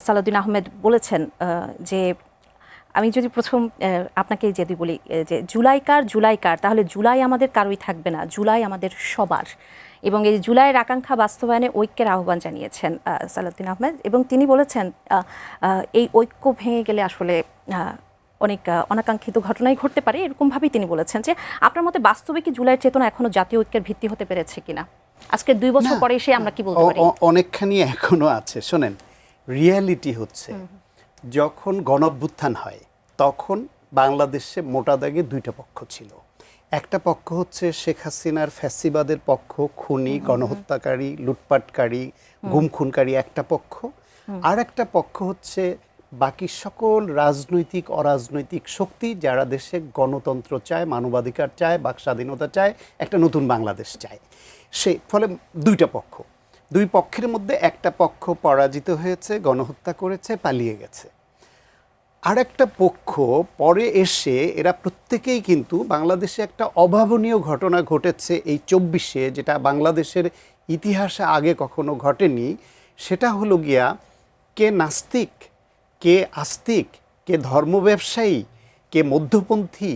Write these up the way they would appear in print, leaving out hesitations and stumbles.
সালাউদ্দিন আহমেদ বলেছেন যে আমি যদি প্রথম আপনাকে যদি বলি যে জুলাইকার তাহলে জুলাই আমাদের কারোই থাকবে না, জুলাই আমাদের সবার। এবং এই জুলাইয়ের আকাঙ্ক্ষা বাস্তবায়নে ঐক্যের আহ্বান জানিয়েছেন সালাউদ্দিন আহমেদ। এবং তিনি বলেছেন এই ঐক্য ভেঙে গেলে আসলে অনেক অনাকাঙ্ক্ষিত ঘটনাই ঘটতে পারে, এরকমভাবেই তিনি বলেছেন। যে আপনার মতে বাস্তবে কি জুলাইয়ের চেতনা এখনো জাতীয় ঐক্যের ভিত্তি হতে পেরেছে কিনা? আজকে 2 বছর পরে এসে আমরা কি বলতে পারি? অনেকখানি এখনো আছে। শোনেন, রিয়ালিটি হচ্ছে যখন গণঅভ্যুত্থান হয় তখন বাংলাদেশে মোটা দাগে 2টা পক্ষ ছিল। একটা পক্ষ হচ্ছে শেখ হাসিনার ফ্যাসিবাদের পক্ষ, খুনি, গণহত্যাকারী, লুটপাটকারী, গুমখুনকারী একটা পক্ষ। আর একটা পক্ষ হচ্ছে বাকি সকল রাজনৈতিক অরাজনৈতিক শক্তি যারা দেশে গণতন্ত্র চায়, মানবাধিকার চায়, বাক স্বাধীনতা চায়, একটা নতুন বাংলাদেশ চায়। সেই ফলে 2টা পক্ষ, 2 পক্ষের মধ্যে একটা পক্ষ পরাজিত হয়েছে, গণহত্যা করেছে, পালিয়ে গেছে। আর একটা পক্ষ পরে এসে এরা প্রত্যেকেই কিন্তু বাংলাদেশে একটা অভাবনীয় ঘটনা ঘটেছে এই 24-এ, যেটা বাংলাদেশের ইতিহাসে আগে কখনো ঘটেনি। সেটা হলো গিয়া কে নাস্তিক, কে আস্তিক, কে ধর্ম ব্যবসায়ী, কে মধ্যপন্থী,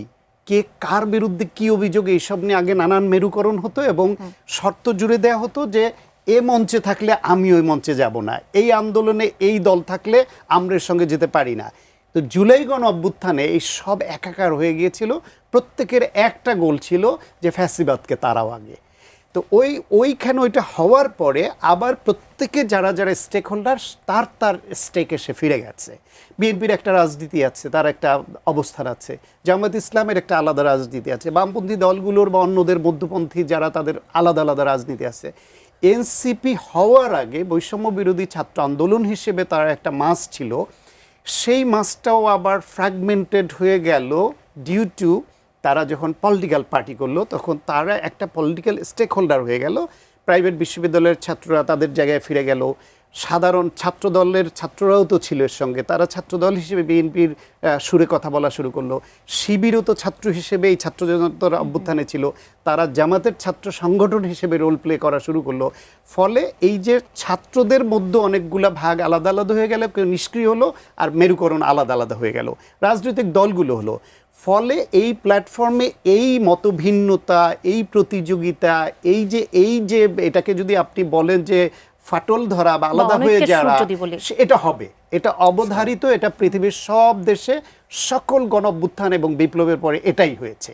কে কার বিরুদ্ধে কি অভিযোগ, এইসব নিয়ে আগে নানান মেরুকরণ হতো এবং শর্ত জুড়ে দেওয়া হতো যে এ মঞ্চে থাকলে আমি ওই মঞ্চে যাব না, এই আন্দোলনে এই দল থাকলে আমরা এর সঙ্গে যেতে পারি না। তো জুলাই গণ অভ্যুত্থানে এই সব একাকার হয়ে গিয়েছিল। প্রত্যেকের একটা গোল ছিল যে ফ্যাসিবাদকে তারাও আগে। তো ওইখানে ওইটা হওয়ার পরে আবার প্রত্যেকে যারা যারা স্টেক হোল্ডার তার স্টেকে সে ফিরে গেছে। বিএনপির একটা রাজনীতি আছে, তার একটা অবস্থান আছে, জামায়াত ইসলামের একটা আলাদা রাজনীতি আছে, বামপন্থী দলগুলোর বা অন্যদের মধ্যপন্থী যারা তাদের আলাদা আলাদা রাজনীতি আছে। এনসিপি হওয়ার আগে বৈষম্য বিরোধী ছাত্র আন্দোলন হিসেবে তার একটা মাস ছিল, সেই মাসটাও আবার ফ্র্যাগমেন্টেড হয়ে গেল ডিউ টু তারা যখন পলিটিক্যাল পার্টি করলো তখন তারা একটা পলিটিক্যাল স্টেক হোল্ডার হয়ে গেল। প্রাইভেট বিশ্ববিদ্যালয়ের ছাত্ররা তাদের জায়গায় ফিরে গেল, সাধারণ ছাত্রদলের ছাত্ররাও তো ছিল এর সঙ্গে, তারা ছাত্রদল হিসেবে বিএনপির সুরে কথা বলা শুরু করলো। শিবিরও তো ছাত্র হিসেবে এই ছাত্র জনতার অভ্যুত্থানে ছিল, তারা জামাতের ছাত্র সংগঠন হিসেবে রোল প্লে করা শুরু করলো। ফলে এই যে ছাত্রদের মধ্যে অনেকগুলা ভাগ আলাদা আলাদা হয়ে গেল, কেউ নিষ্ক্রিয় হলো, আর মেরুকরণ আলাদা আলাদা হয়ে গেল, রাজনৈতিক দলগুলো হলো। ফলে এই প্ল্যাটফর্মে এই মতভিন্নতা, এই প্রতিযোগিতা, এই যে এটাকে যদি আপনি বলেন যে ফাটল ধরা বা আলাদা হয়ে যাওয়া, এটা হবে, এটা অবধারিত, এটা পৃথিবীর সব দেশে সকল গণ অভ্যুত্থান এবং বিপ্লবের পরে এটাই হয়েছে।